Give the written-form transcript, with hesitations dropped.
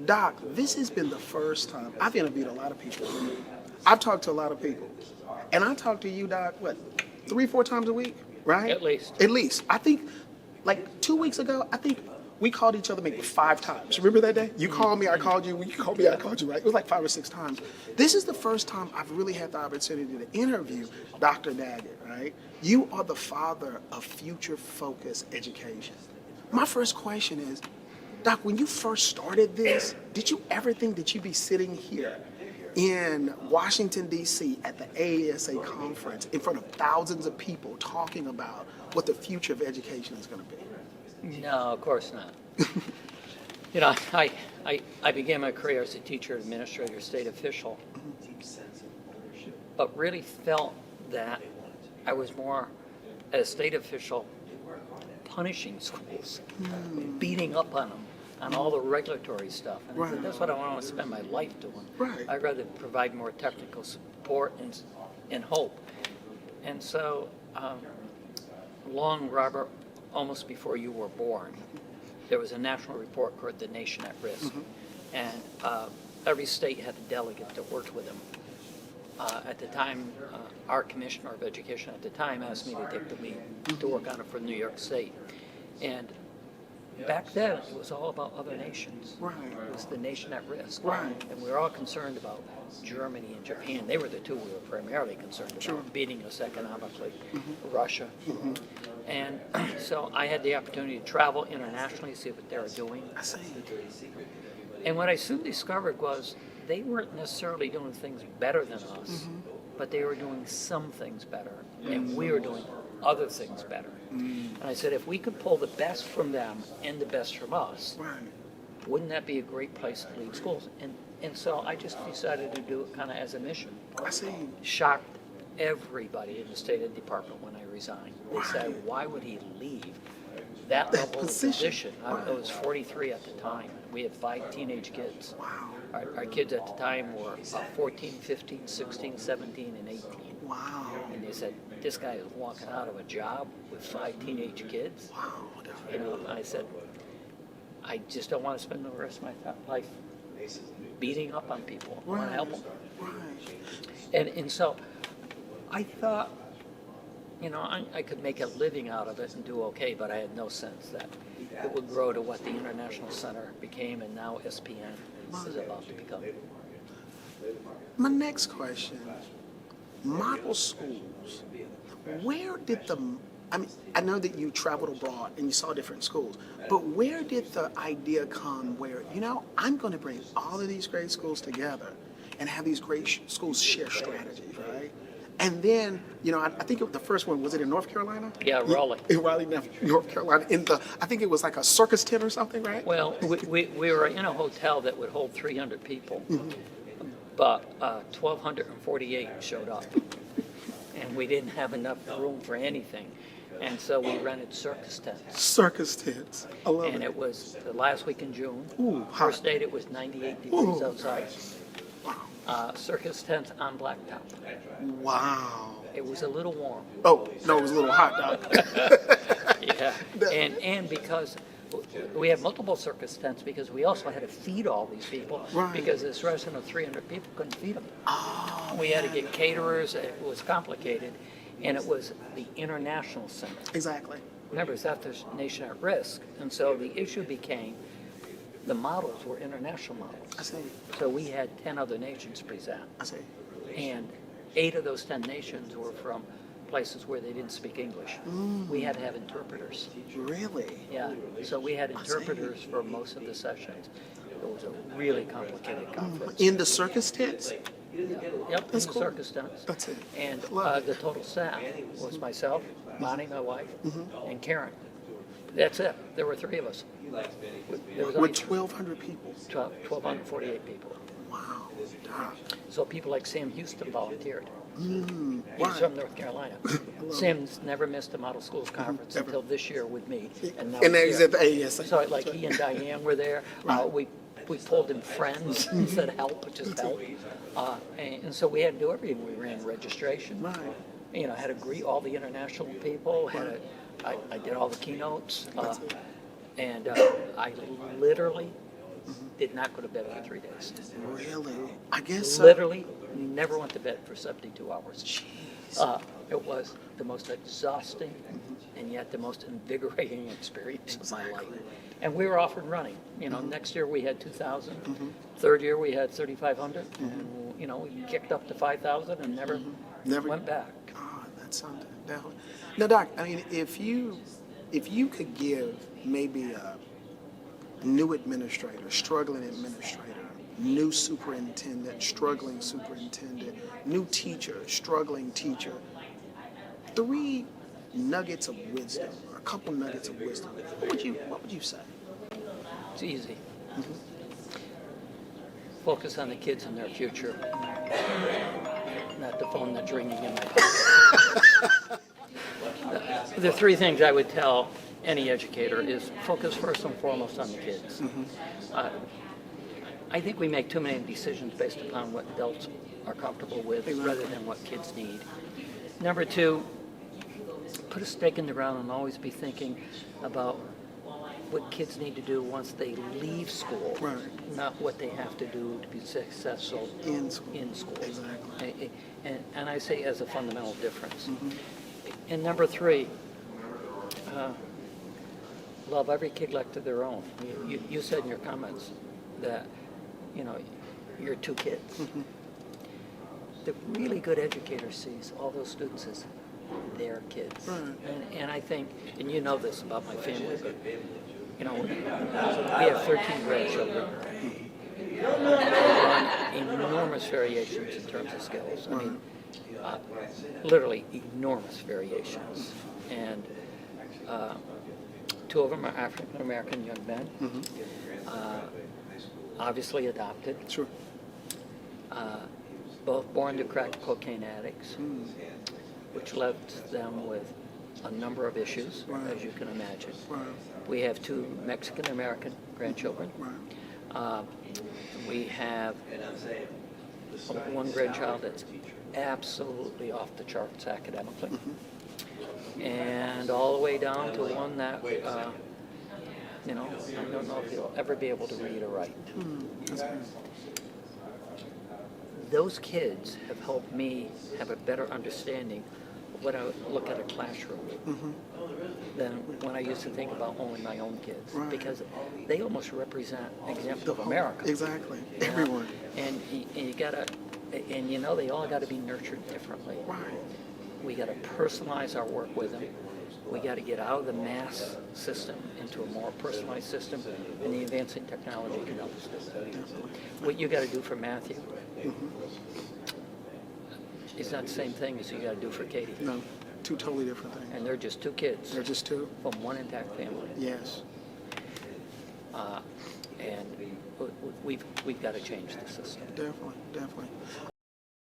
Doc, this has been the first time I've interviewed a lot of people. I've talked to a lot of people. And I talk to you, Doc, what, 3-4 times a week, right? At least. At least. I think, like 2 weeks ago, I think we called each other maybe 5 times. Remember that day? You called me, I called you, you called me, I called you, right? It was like 5 or 6 times. This is the first time I've really had the opportunity to interview Dr. Daggett, right? You are the father of future-focused education. My first question is, Doc, when you first started this, did you ever think that you'd be sitting here in Washington, D.C. at the AASA conference in front of thousands of people talking about what the future of education is going to be? No, of course not. You know, I began my career as a teacher, administrator, state official, but really felt that I was more, as a state official, punishing schools, beating up on them, on all the regulatory stuff. And I said, that's what I want to spend my life doing. Right. I'd rather provide more technical support and hope. And so, Robert, almost before you were born, there was a national report called The Nation at Risk. And every state had a delegate that worked with them. At the time, our commissioner of education at the time asked me to take the lead to work on it for New York State. And back then, it was all about other nations. Right. It was the nation at risk. Right. And we were all concerned about Germany and Japan. They were the two we were primarily concerned about, beating us economically, Russia. And so I had the opportunity to travel internationally, see what they were doing. I see. And what I soon discovered was they weren't necessarily doing things better than us, but they were doing some things better, and we were doing other things better. And I said, if we could pull the best from them and the best from us, wouldn't that be a great place to lead schools? And so I just decided to do it kind of as a mission. I see. Shocked everybody in the State Department when I resigned. They said, why would he leave that level of position? I was 43 at the time. We had 5 teenage kids. Wow. Our kids at the time were 14, 15, 16, 17, and 18. Wow. And they said, this guy is walking out of a job with 5 teenage kids. Wow. You know, and I said, I just don't want to spend the rest of my life beating up on people. I want to help them. And so I thought, you know, I could make a living out of it and do okay, but I had no sense that it would grow to what the International Center became, and now SPN is about to become. My next question, model schools, where did I know that you traveled abroad and you saw different schools, but where did the idea come where, you know, I'm going to bring all of these great schools together and have these great schools share strategies, right? And then, you know, I think the first one, was it in North Carolina? Yeah, Raleigh. In Raleigh, North Carolina. I think it was like a circus tent or something, right? Well, we were in a hotel that would hold 300 people, but 1,248 showed up. And we didn't have enough room for anything. And so we rented circus tents. Circus tents. I love it. And it was the last week in June. Ooh, First hot. date, it was 98 degrees outside. Wow. Circus tents on blacktop. Wow. It was a little warm. Oh, no, it was a little hot, Doc. Yeah. And because we had multiple circus tents, because we also had to feed all these people, because this restaurant of 300 people couldn't feed them. Oh, we had to get caterers. It was complicated. And it was the International Center. exactly. Remember, it's after Nation at Risk. And so the issue became the models were international models. I see. So we had 10 other nations present. I see. And 8 of those 10 nations were from places where they didn't speak English. We had to have interpreters. Really? Yeah. So we had interpreters for most of the sessions. It was a really complicated conference. In the circus tents? Yep, That's in the cool. circus tents. That's it. And Love the total staff was myself, Bonnie, my wife, and Karen. That's it. There were 3 of us. There was only With 1,200 people. 1,248 people. Wow. Doc. So people like Sam Houston volunteered. He's Right. from North Carolina. Sam's never missed a model schools conference Ever. until this year with me. And now And then he's he's here. at the ASA. So like he and Diane were there. We pulled in friends instead of help, just help. And so we had to do everything. We ran registration. Right. You know, had to greet all the international people. I did all the keynotes. And I literally did not go to bed for 3 days. Really? I guess so. Literally, never went to bed for 72 hours. Jeez. It was the most exhausting and yet the most invigorating experience of my life. And we were off and running. You know, next year we had 2,000. Third year we had 3,500. And, you know, we kicked up to 5,000 and never went back. God, that's something. Definitely. Now, Doc, I mean, if you could give maybe a new administrator, struggling administrator, new superintendent, struggling superintendent, new teacher, struggling teacher, 3 nuggets of wisdom, or a couple nuggets of wisdom, what would you say? It's easy. Focus on the kids and their future, not the phone that's ringing in my pocket. The 3 things I would tell any educator is focus first and foremost on the kids. I think we make too many decisions based upon what adults are comfortable with rather than what kids need. Number 2, put a stake in the ground and always be thinking about what kids need to do once they leave school, not what they have to do to be successful in school. Exactly. And I say as a fundamental difference. And number 3, love every kid like to their own. You said in your comments that, you know, you're 2 kids. The really good educator sees all those students as their kids. And I think, and you know this about my family, but, you know, we have 13 grandchildren. Enormous variations in terms of skills. I mean, literally enormous variations. And 2 of them are African American young men, obviously adopted. Sure. Both born to crack cocaine addicts, which left them with a number of issues, as you can imagine. We have 2 Mexican American grandchildren. We have 1 grandchild that's absolutely off the charts academically. And all the way down to one that, you know, I don't know if he'll ever be able to read or write. Those kids have helped me have a better understanding of what I would look at a classroom than when I used to think about only my own kids. Because they almost represent examples of America. Exactly. Everyone. And you gotta, and you know, they all gotta be nurtured differently. We got to personalize our work with them. We got to get out of the mass system into a more personalized system, and the advancing technology can help us do that. What you got to do for Matthew is not the same thing as you got to do for Katie. No, 2 totally different things. And they're just 2 kids. They're just 2. From one intact family. Yes. And we've got to change the system. Definitely, definitely.